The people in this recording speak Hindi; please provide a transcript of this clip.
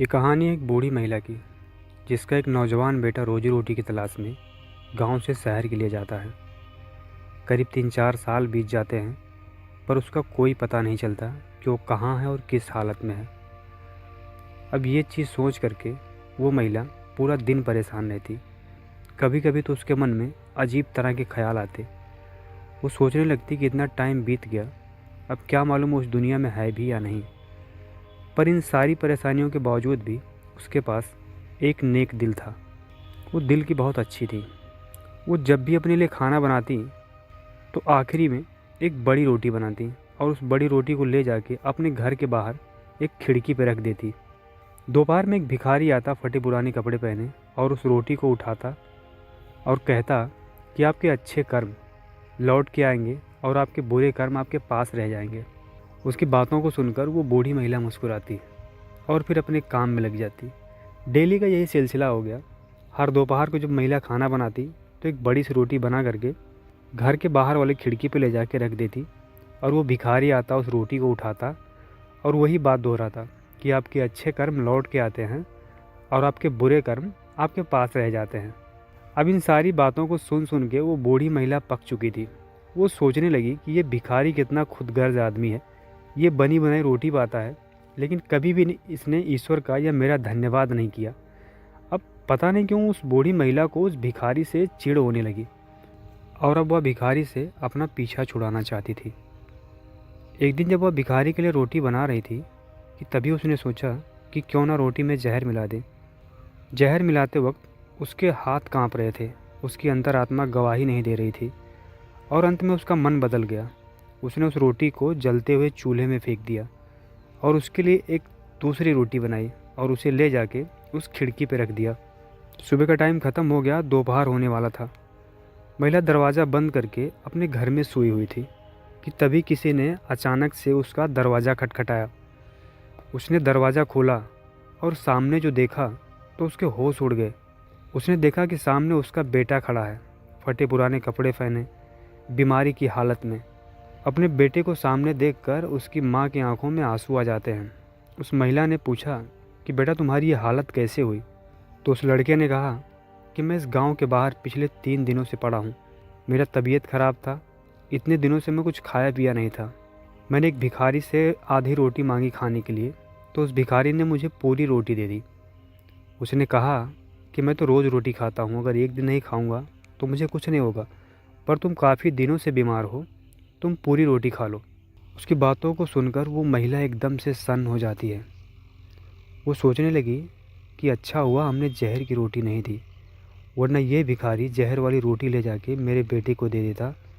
ये कहानी एक बूढ़ी महिला की, जिसका एक नौजवान बेटा रोजी रोटी की तलाश में गांव से शहर के लिए जाता है। करीब 3-4 साल बीत जाते हैं, पर उसका कोई पता नहीं चलता कि वो कहाँ है और किस हालत में है। अब ये चीज़ सोच करके वो महिला पूरा दिन परेशान रहती। कभी कभी तो उसके मन में अजीब तरह के ख्याल आते। वो सोचने लगती कि इतना टाइम बीत गया, अब क्या मालूम वो उस दुनिया में है भी या नहीं। पर इन सारी परेशानियों के बावजूद भी उसके पास एक नेक दिल था। वो दिल की बहुत अच्छी थी। वो जब भी अपने लिए खाना बनाती तो आखिरी में एक बड़ी रोटी बनाती और उस बड़ी रोटी को ले जाके अपने घर के बाहर एक खिड़की पर रख देती। दोपहर में एक भिखारी आता फटे पुराने कपड़े पहने और उस रोटी को उठाता और कहता कि आपके अच्छे कर्म लौट के आएंगे और आपके बुरे कर्म आपके पास रह जाएंगे। उसकी बातों को सुनकर वो बूढ़ी महिला मुस्कुराती और फिर अपने काम में लग जाती। डेली का यही सिलसिला हो गया। हर दोपहर को जब महिला खाना बनाती तो एक बड़ी सी रोटी बना करके घर के बाहर वाली खिड़की पे ले जाके रख देती और वो भिखारी आता उस रोटी को उठाता और वही बात दोहराता कि आपके अच्छे कर्म लौट के आते हैं और आपके बुरे कर्म आपके पास रह जाते हैं। अब इन सारी बातों को सुन सुन के वो बूढ़ी महिला पक चुकी थी। वो सोचने लगी कि ये भिखारी कितना खुदगर्ज आदमी है। ये बनी बनाई रोटी पाता है, लेकिन कभी भी इसने ईश्वर का या मेरा धन्यवाद नहीं किया। अब पता नहीं क्यों उस बूढ़ी महिला को उस भिखारी से चिढ़ होने लगी और अब वह भिखारी से अपना पीछा छुड़ाना चाहती थी। एक दिन जब वह भिखारी के लिए रोटी बना रही थी कि तभी उसने सोचा कि क्यों ना रोटी में जहर मिला दे। जहर मिलाते वक्त उसके हाथ कांप रहे थे। उसकी अंतरात्मा गवाही नहीं दे रही थी और अंत में उसका मन बदल गया। उसने उस रोटी को जलते हुए चूल्हे में फेंक दिया और उसके लिए एक दूसरी रोटी बनाई और उसे ले जाके उस खिड़की पर रख दिया। सुबह का टाइम ख़त्म हो गया, दोपहर होने वाला था। महिला दरवाज़ा बंद करके अपने घर में सोई हुई थी कि तभी किसी ने अचानक से उसका दरवाज़ा खटखटाया। उसने दरवाज़ा खोला और सामने जो देखा तो उसके होश उड़ गए। उसने देखा कि सामने उसका बेटा खड़ा है, फटे पुराने कपड़े पहने, बीमारी की हालत में। अपने बेटे को सामने देखकर उसकी माँ की आंखों में आंसू आ जाते हैं। उस महिला ने पूछा कि बेटा तुम्हारी ये हालत कैसे हुई? तो उस लड़के ने कहा कि मैं इस गांव के बाहर पिछले 3 दिनों से पड़ा हूँ। मेरा तबीयत ख़राब था, इतने दिनों से मैं कुछ खाया पिया नहीं था। मैंने एक भिखारी से आधी रोटी मांगी खाने के लिए, तो उस भिखारी ने मुझे पूरी रोटी दे दी। उसने कहा कि मैं तो रोज़ रोटी खाता हूँ, अगर एक दिन नहीं खाऊँगा तो मुझे कुछ नहीं होगा, पर तुम काफ़ी दिनों से बीमार हो, तुम पूरी रोटी खा लो। उसकी बातों को सुनकर वो महिला एकदम से सन्न हो जाती है। वो सोचने लगी कि अच्छा हुआ हमने जहर की रोटी नहीं दी, वरना ये भिखारी जहर वाली रोटी ले जाके मेरे बेटे को दे देता